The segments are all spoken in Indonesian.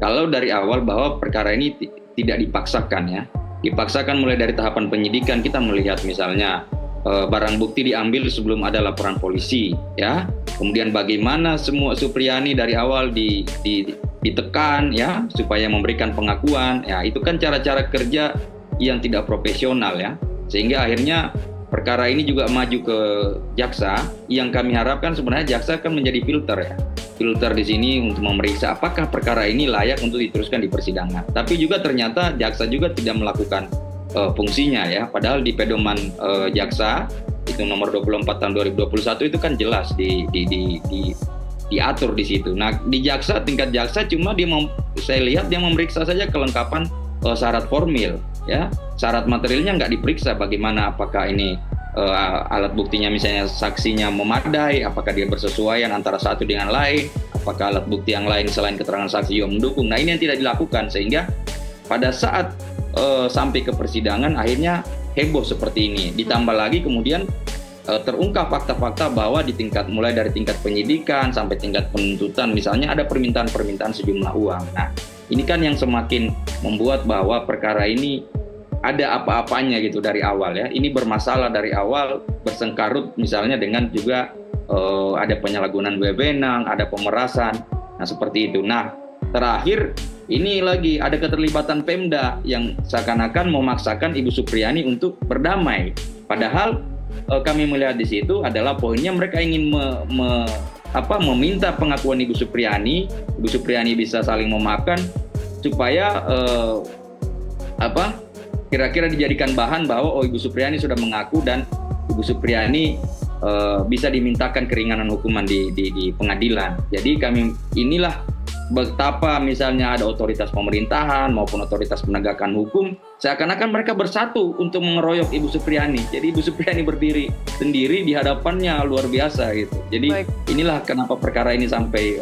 kalau dari awal bahwa perkara ini tidak dipaksakan ya. Dipaksakan mulai dari tahapan penyidikan, kita melihat misalnya barang bukti diambil sebelum ada laporan polisi ya. Kemudian bagaimana semua Supriyani dari awal ditekan ya supaya memberikan pengakuan ya, itu kan cara-cara kerja yang tidak profesional ya. Sehingga akhirnya perkara ini juga maju ke jaksa. Yang kami harapkan sebenarnya jaksa kan menjadi filter ya. Filter di sini untuk memeriksa apakah perkara ini layak untuk diteruskan di persidangan. Tapi juga ternyata jaksa juga tidak melakukan fungsinya ya. Padahal di pedoman jaksa itu nomor 24 tahun 2021 itu kan jelas diatur di situ. Nah, di jaksa, tingkat jaksa cuma saya lihat dia memeriksa saja kelengkapan syarat formil ya. Syarat materialnya nggak diperiksa, bagaimana apakah ini alat buktinya misalnya saksinya memadai, apakah dia bersesuaian antara satu dengan lain, apakah alat bukti yang lain selain keterangan saksi juga mendukung. Nah, ini yang tidak dilakukan sehingga pada saat sampai ke persidangan akhirnya heboh seperti ini. Ditambah lagi kemudian terungkap fakta-fakta bahwa mulai dari tingkat penyidikan sampai tingkat penuntutan misalnya ada permintaan-permintaan sejumlah uang. Nah, ini kan yang semakin membuat bahwa perkara ini ada apa-apanya gitu dari awal ya. Ini bermasalah dari awal, bersengkarut misalnya dengan juga ada penyalahgunaan wewenang, ada pemerasan. Nah, seperti itu. Nah, terakhir ini lagi ada keterlibatan Pemda yang seakan-akan memaksakan Ibu Supriyani untuk berdamai. Padahal kami melihat di situ adalah poinnya mereka ingin meminta pengakuan Ibu Supriyani bisa saling memaafkan supaya kira-kira dijadikan bahan bahwa Ibu Supriyani sudah mengaku dan Ibu Supriyani bisa dimintakan keringanan hukuman di pengadilan. Jadi inilah betapa misalnya ada otoritas pemerintahan maupun otoritas penegakan hukum seakan-akan mereka bersatu untuk mengeroyok Ibu Supriyani. Jadi Ibu Supriyani berdiri sendiri di hadapannya luar biasa gitu. Jadi inilah kenapa perkara ini sampai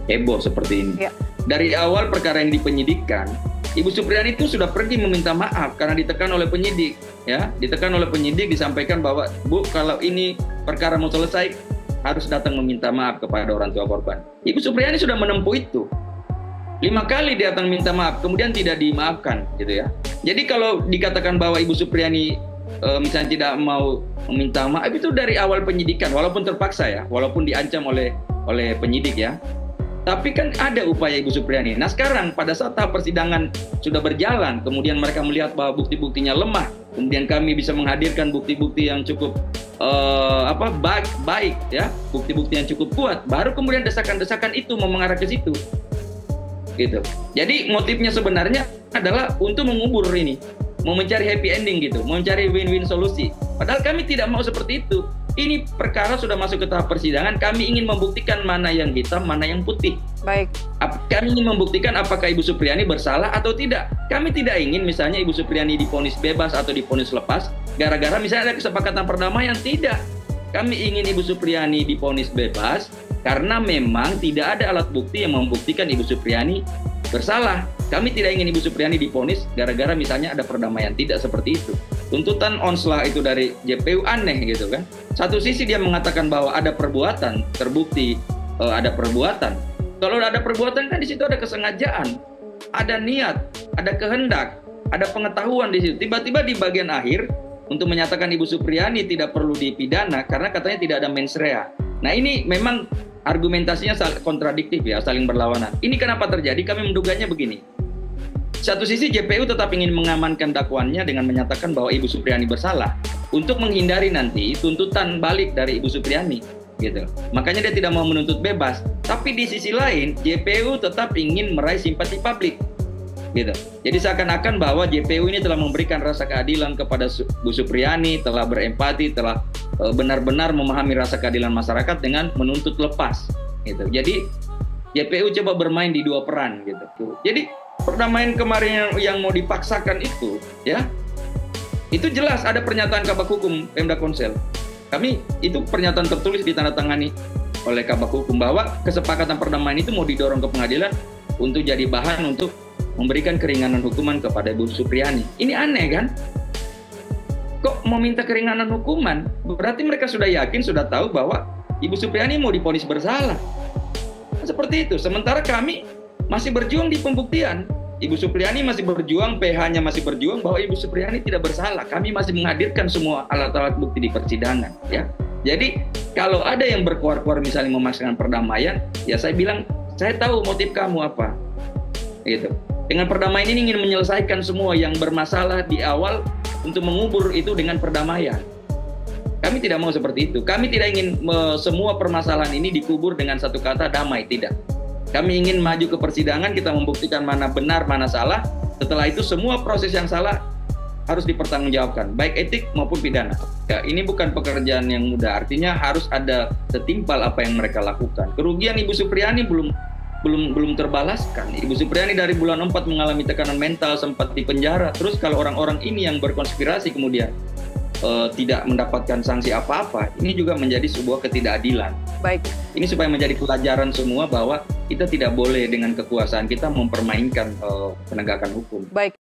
heboh seperti ini. Ya. Dari awal perkara yang dipenyidikan, Ibu Supriyani itu sudah pergi meminta maaf karena ditekan oleh penyidik, ya, ditekan oleh penyidik disampaikan bahwa Bu, kalau ini perkara mau selesai harus datang meminta maaf kepada orang tua korban. Ibu Supriyani sudah menempuh itu 5 kali dia datang minta maaf, kemudian tidak dimaafkan, gitu ya. Jadi kalau dikatakan bahwa Ibu Supriyani misalnya tidak mau meminta maaf itu dari awal penyidikan, walaupun terpaksa ya, walaupun diancam oleh penyidik ya. Tapi kan ada upaya Ibu Supriyani. Nah sekarang pada saat tahap persidangan sudah berjalan, kemudian mereka melihat bahwa bukti-buktinya lemah, kemudian kami bisa menghadirkan bukti-bukti yang cukup baik ya, bukti-bukti yang cukup kuat, baru kemudian desakan-desakan itu mengarah ke situ, gitu. Jadi motifnya sebenarnya adalah untuk mengubur ini, mau mencari happy ending gitu, mau mencari win-win solusi. Padahal kami tidak mau seperti itu. Ini perkara sudah masuk ke tahap persidangan, kami ingin membuktikan mana yang hitam, mana yang putih. Baik. Kami ingin membuktikan apakah Ibu Supriyani bersalah atau tidak. Kami tidak ingin misalnya Ibu Supriyani divonis bebas atau divonis lepas, gara-gara misalnya ada kesepakatan perdamaian, tidak. Kami ingin Ibu Supriyani divonis bebas, karena memang tidak ada alat bukti yang membuktikan Ibu Supriyani bersalah. Kami tidak ingin Ibu Supriyani divonis gara-gara misalnya ada perdamaian, tidak seperti itu. Tuntutan onslah itu dari JPU aneh gitu kan. Satu sisi dia mengatakan bahwa ada perbuatan, terbukti ada perbuatan. Kalau ada perbuatan kan di situ ada kesengajaan, ada niat, ada kehendak, ada pengetahuan di situ. Tiba-tiba di bagian akhir untuk menyatakan Ibu Supriyani tidak perlu dipidana karena katanya tidak ada mens rea. Nah ini memang argumentasinya kontradiktif ya, saling berlawanan. Ini kenapa terjadi? Kami menduganya begini. Satu sisi JPU tetap ingin mengamankan dakwaannya dengan menyatakan bahwa Ibu Supriyani bersalah untuk menghindari nanti tuntutan balik dari Ibu Supriyani, gitu. Makanya dia tidak mau menuntut bebas. Tapi di sisi lain JPU tetap ingin meraih simpati publik, gitu. Jadi seakan-akan bahwa JPU ini telah memberikan rasa keadilan kepada Bu Supriyani, telah berempati, telah benar-benar memahami rasa keadilan masyarakat dengan menuntut lepas, gitu. Jadi JPU coba bermain di dua peran, gitu. Jadi perdamaian kemarin yang mau dipaksakan itu, ya, itu jelas ada pernyataan Kabak Hukum Pemda Konsel. Kami itu pernyataan tertulis ditandatangani oleh Kabak Hukum bahwa kesepakatan perdamaian itu mau didorong ke pengadilan untuk jadi bahan untuk memberikan keringanan hukuman kepada Ibu Supriyani. Ini aneh kan? Kok mau minta keringanan hukuman? Berarti mereka sudah yakin, sudah tahu bahwa Ibu Supriyani mau divonis bersalah. Seperti itu. Sementara kami masih berjuang di pembuktian. Ibu Supriani masih berjuang, PH-nya masih berjuang bahwa Ibu Supriani tidak bersalah. Kami masih menghadirkan semua alat-alat bukti di persidangan, ya. Jadi kalau ada yang berkuar-kuar misalnya memaksakan perdamaian, ya saya bilang, saya tahu motif kamu apa, gitu. Dengan perdamaian ini ingin menyelesaikan semua yang bermasalah di awal untuk mengubur itu dengan perdamaian. Kami tidak mau seperti itu. Kami tidak ingin semua permasalahan ini dikubur dengan satu kata damai, tidak. Kami ingin maju ke persidangan, kita membuktikan mana benar, mana salah. Setelah itu semua proses yang salah harus dipertanggungjawabkan, baik etik maupun pidana. Ya, ini bukan pekerjaan yang mudah, artinya harus ada setimpal apa yang mereka lakukan. Kerugian Ibu Supriani belum terbalaskan. Ibu Supriani dari bulan 4 mengalami tekanan mental, sempat di penjara. Terus kalau orang-orang ini yang berkonspirasi kemudian tidak mendapatkan sanksi apa-apa, ini juga menjadi sebuah ketidakadilan. Baik. Ini supaya menjadi pelajaran semua bahwa kita tidak boleh dengan kekuasaan kita mempermainkan penegakan hukum. Baik.